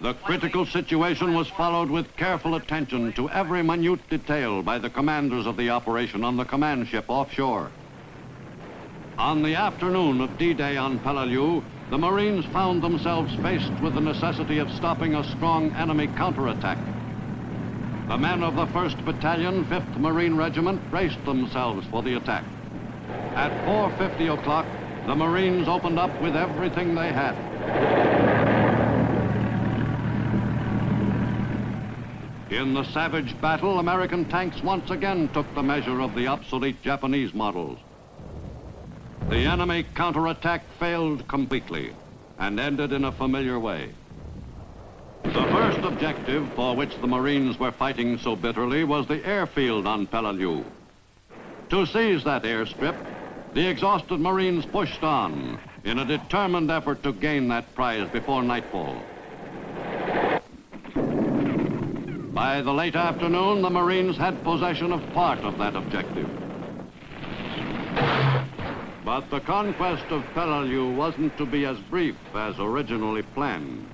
The critical situation was followed with careful attention to every minute detail by the commanders of the operation on the command ship offshore. On the afternoon of D-Day on Peleliu, the Marines found themselves faced with the necessity of stopping a strong enemy counterattack. The men of the 1st Battalion, 5th Marine Regiment braced themselves for the attack. At 4:50 o'clock, the Marines opened up with everything they had. In the savage battle, American tanks once again took the measure of the obsolete Japanese models. The enemy counterattack failed completely and ended in a familiar way. The first objective for which the Marines were fighting so bitterly was the airfield on Peleliu. To seize that airstrip, the exhausted Marines pushed on in a determined effort to gain that prize before nightfall. By the late afternoon, the Marines had possession of part of that objective. But the conquest of Peleliu wasn't to be as brief as originally planned.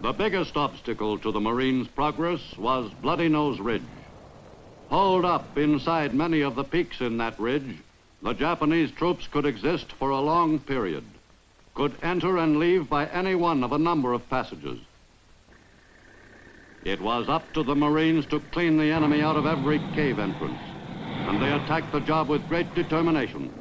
The biggest obstacle to the Marines' progress was Bloody Nose Ridge. Holed up inside many of the peaks in that ridge, the Japanese troops could exist for a long period, could enter and leave by any one of a number of passages. It was up to the Marines to clean the enemy out of every cave entrance, and they attacked the job with great determination.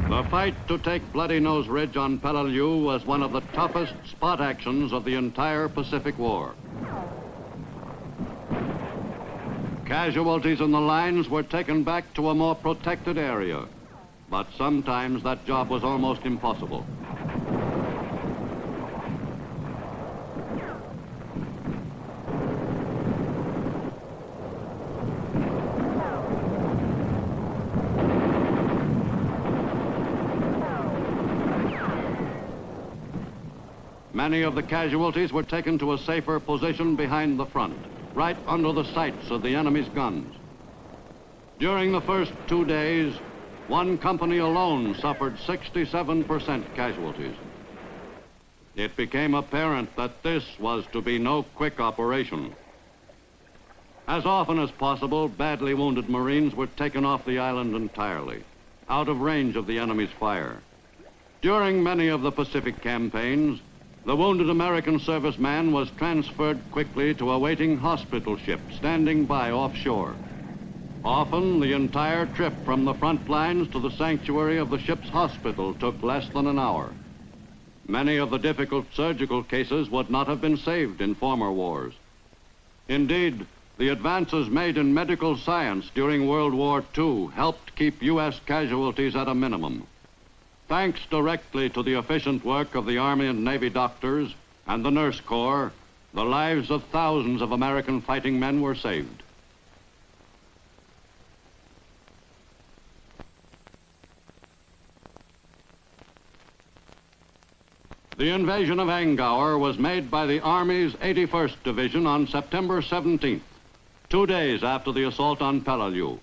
The fight to take Bloody Nose Ridge on Peleliu was one of the toughest spot actions of the entire Pacific War. Casualties in the lines were taken back to a more protected area, but sometimes that job was almost impossible. Many of the casualties were taken to a safer position behind the front, right under the sights of the enemy's guns. During the first 2 days, one company alone suffered 67% casualties. It became apparent that this was to be no quick operation. As often as possible, badly wounded Marines were taken off the island entirely, out of range of the enemy's fire. During many of the Pacific campaigns, the wounded American serviceman was transferred quickly to a waiting hospital ship standing by offshore. Often, the entire trip from the front lines to the sanctuary of the ship's hospital took less than an hour. Many of the difficult surgical cases would not have been saved in former wars. Indeed, the advances made in medical science during World War II helped keep U.S. casualties at a minimum. Thanks directly to the efficient work of the Army and Navy doctors and the Nurse Corps, the lives of thousands of American fighting men were saved. The invasion of Angkor was made by the Army's 81st Division on September 17th, 2 days after the assault on Peleliu.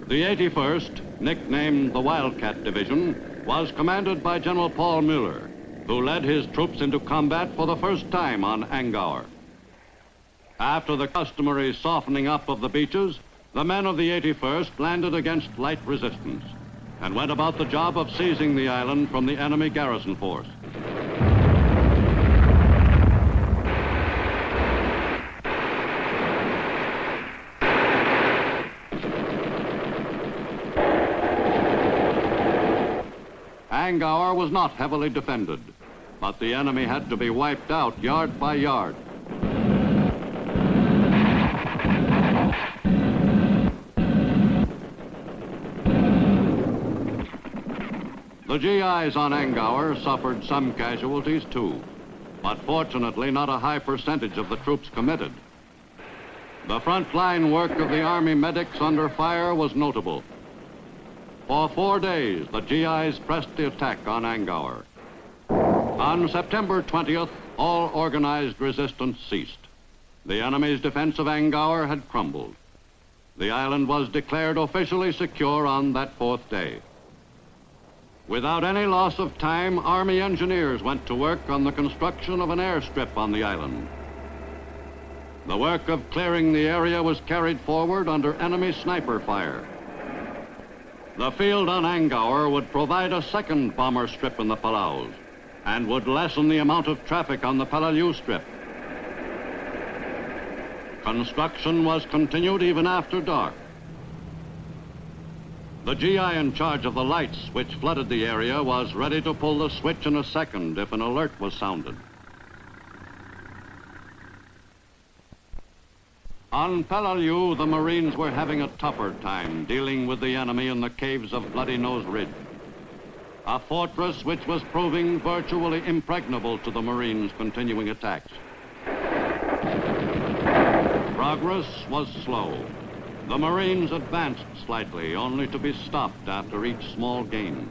The 81st, nicknamed the Wildcat Division, was commanded by General Paul Mueller, who led his troops into combat for the first time on Angkor. After the customary softening up of the beaches, the men of the 81st landed against light resistance and went about the job of seizing the island from the enemy garrison force. Angkor was not heavily defended, but the enemy had to be wiped out yard by yard. The GIs on Angkor suffered some casualties too, but fortunately not a high percentage of the troops committed. The front line work of the Army medics under fire was notable. For 4 days, the GIs pressed the attack on Angkor. On September 20th, all organized resistance ceased. The enemy's defense of Angkor had crumbled. The island was declared officially secure on that 4th day. Without any loss of time, Army engineers went to work on the construction of an airstrip on the island. The work of clearing the area was carried forward under enemy sniper fire. The field on Angkor would provide a second bomber strip in the Palaus and would lessen the amount of traffic on the Peleliu strip. Construction was continued even after dark. The GI in charge of the lights which flooded the area was ready to pull the switch in a second if an alert was sounded. On Peleliu, the Marines were having a tougher time dealing with the enemy in the caves of Bloody Nose Ridge, a fortress which was proving virtually impregnable to the Marines' continuing attacks. Progress was slow. The Marines advanced slightly, only to be stopped after each small gain.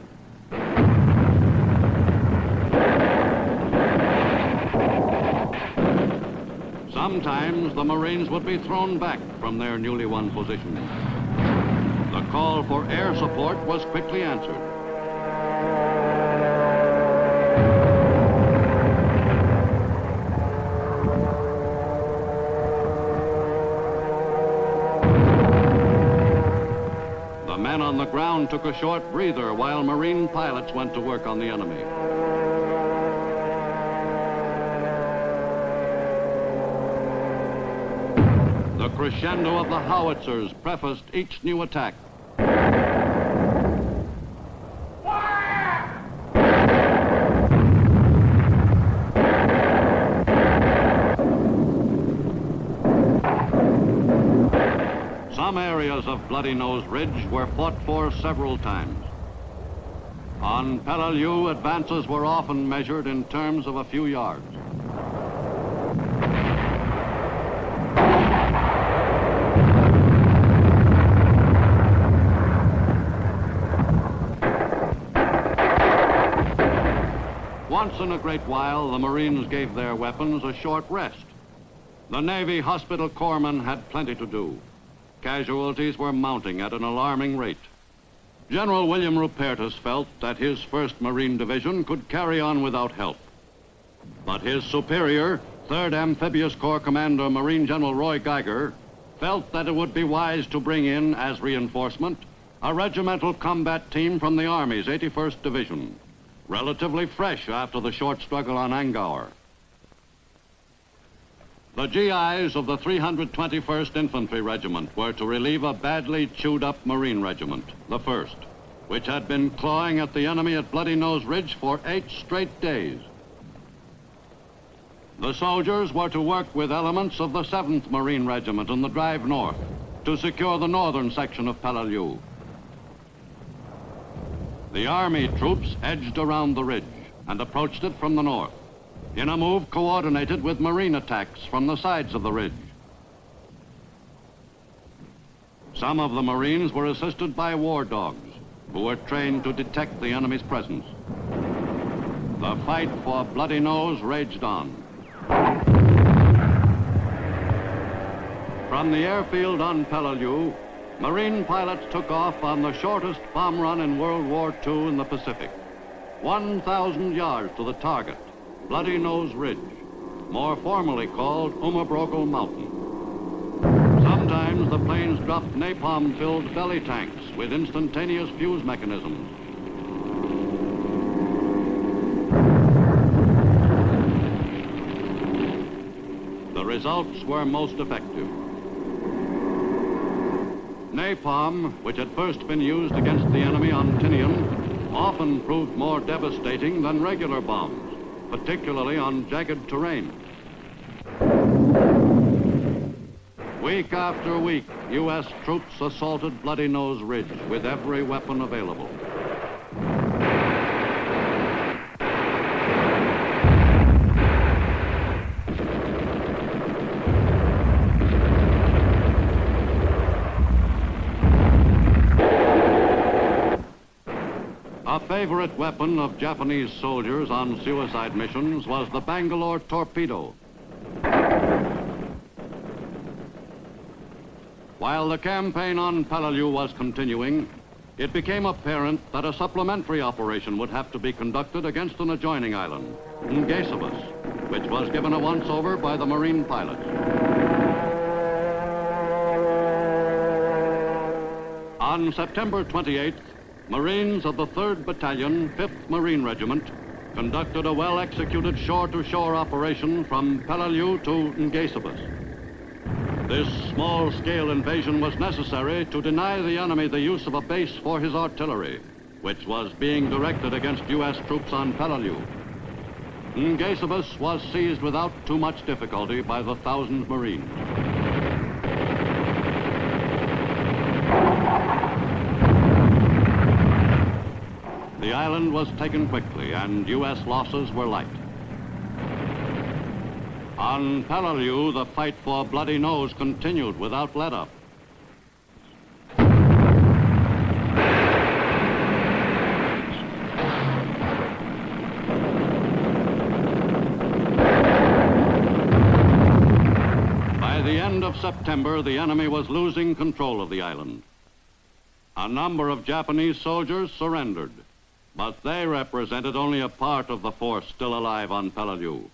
Sometimes the Marines would be thrown back from their newly won position. The call for air support was quickly answered. The men on the ground took a short breather while Marine pilots went to work on the enemy. The crescendo of the howitzers prefaced each new attack. Some areas of Bloody Nose Ridge were fought for several times. On Peleliu, advances were often measured in terms of a few yards. Once in a great while, the Marines gave their weapons a short rest. The Navy hospital corpsmen had plenty to do. Casualties were mounting at an alarming rate. General William Rupertus felt that his 1st Marine Division could carry on without help. But his superior, 3rd Amphibious Corps Commander Marine General Roy Geiger, felt that it would be wise to bring in, as reinforcement, a regimental combat team from the Army's 81st Division, relatively fresh after the short struggle on Angkor. The GIs of the 321st Infantry Regiment were to relieve a badly chewed-up Marine regiment, the 1st, which had been clawing at the enemy at Bloody Nose Ridge for 8 straight days. The soldiers were to work with elements of the 7th Marine Regiment in the drive north to secure the northern section of Peleliu. The Army troops edged around the ridge and approached it from the north, in a move coordinated with Marine attacks from the sides of the ridge. Some of the Marines were assisted by war dogs, who were trained to detect the enemy's presence. The fight for Bloody Nose raged on. From the airfield on Peleliu, Marine pilots took off on the shortest bomb run in World War II in the Pacific, 1,000 yards to the target, Bloody Nose Ridge, more formally called Umabrokel Mountain. Sometimes the planes dropped napalm-filled belly tanks with instantaneous fuse mechanisms. The results were most effective. Napalm, which had first been used against the enemy on Tinian, often proved more devastating than regular bombs, particularly on jagged terrain. Week after week, U.S. troops assaulted Bloody Nose Ridge with every weapon available. A favorite weapon of Japanese soldiers on suicide missions was the Bangalore torpedo. While the campaign on Peleliu was continuing, it became apparent that a supplementary operation would have to be conducted against an adjoining island, Ngaysobus, which was given a once-over by the Marine pilots. On September 28th, Marines of the 3rd Battalion, 5th Marine Regiment, conducted a well-executed shore-to-shore operation from Peleliu to Ngaysobus. This small-scale invasion was necessary to deny the enemy the use of a base for his artillery, which was being directed against U.S. troops on Peleliu. Ngaysobus was seized without too much difficulty by the 1,000 Marines. The island was taken quickly, and U.S. losses were light. On Peleliu, the fight for Bloody Nose continued without let-up. By the end of September, the enemy was losing control of the island. A number of Japanese soldiers surrendered, but they represented only a part of the force still alive on Peleliu.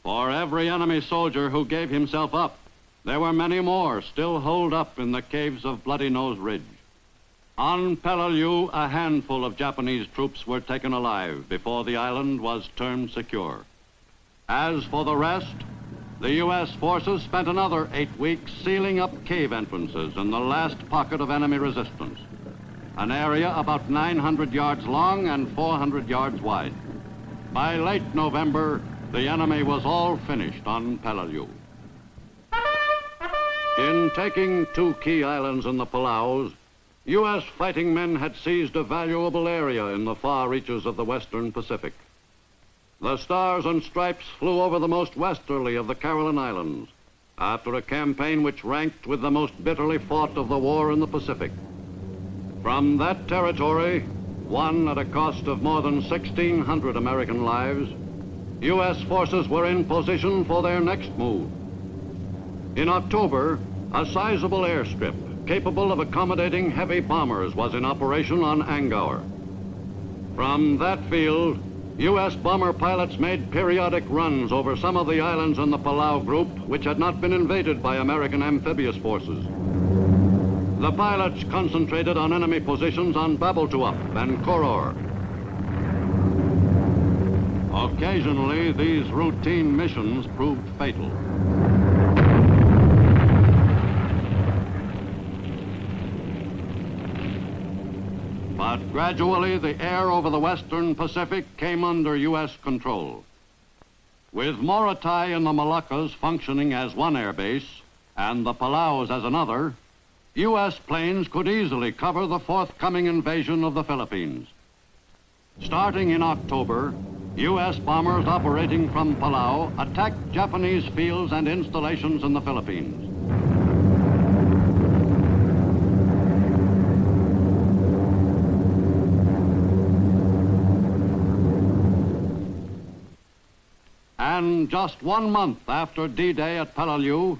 For every enemy soldier who gave himself up, there were many more still holed up in the caves of Bloody Nose Ridge. On Peleliu, a handful of Japanese troops were taken alive before the island was termed secure. As for the rest, the U.S. forces spent another 8 weeks sealing up cave entrances in the last pocket of enemy resistance, an area about 900 yards long and 400 yards wide. By late November, the enemy was all finished on Peleliu. In taking 2 key islands in the Palaus, U.S. fighting men had seized a valuable area in the far reaches of the western Pacific. The Stars and Stripes flew over the most westerly of the Caroline Islands after a campaign which ranked with the most bitterly fought of the war in the Pacific. From that territory, won at a cost of more than 1,600 American lives, U.S. forces were in position for their next move. In October, a sizable airstrip capable of accommodating heavy bombers was in operation on Angkor. From that field, U.S. bomber pilots made periodic runs over some of the islands in the Palau group which had not been invaded by American amphibious forces. The pilots concentrated on enemy positions on Babaltuap and Koror. Occasionally, these routine missions proved fatal. But gradually, the air over the western Pacific came under U.S. control. With Morotai in the Moluccas functioning as one air base and the Palaus as another, U.S. planes could easily cover the forthcoming invasion of the Philippines. Starting in October, U.S. bombers operating from Palau attacked Japanese fields and installations in the Philippines. And just 1 month after D-Day at Peleliu,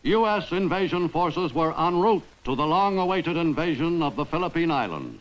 U.S. invasion forces were en route to the long-awaited invasion of the Philippine Islands.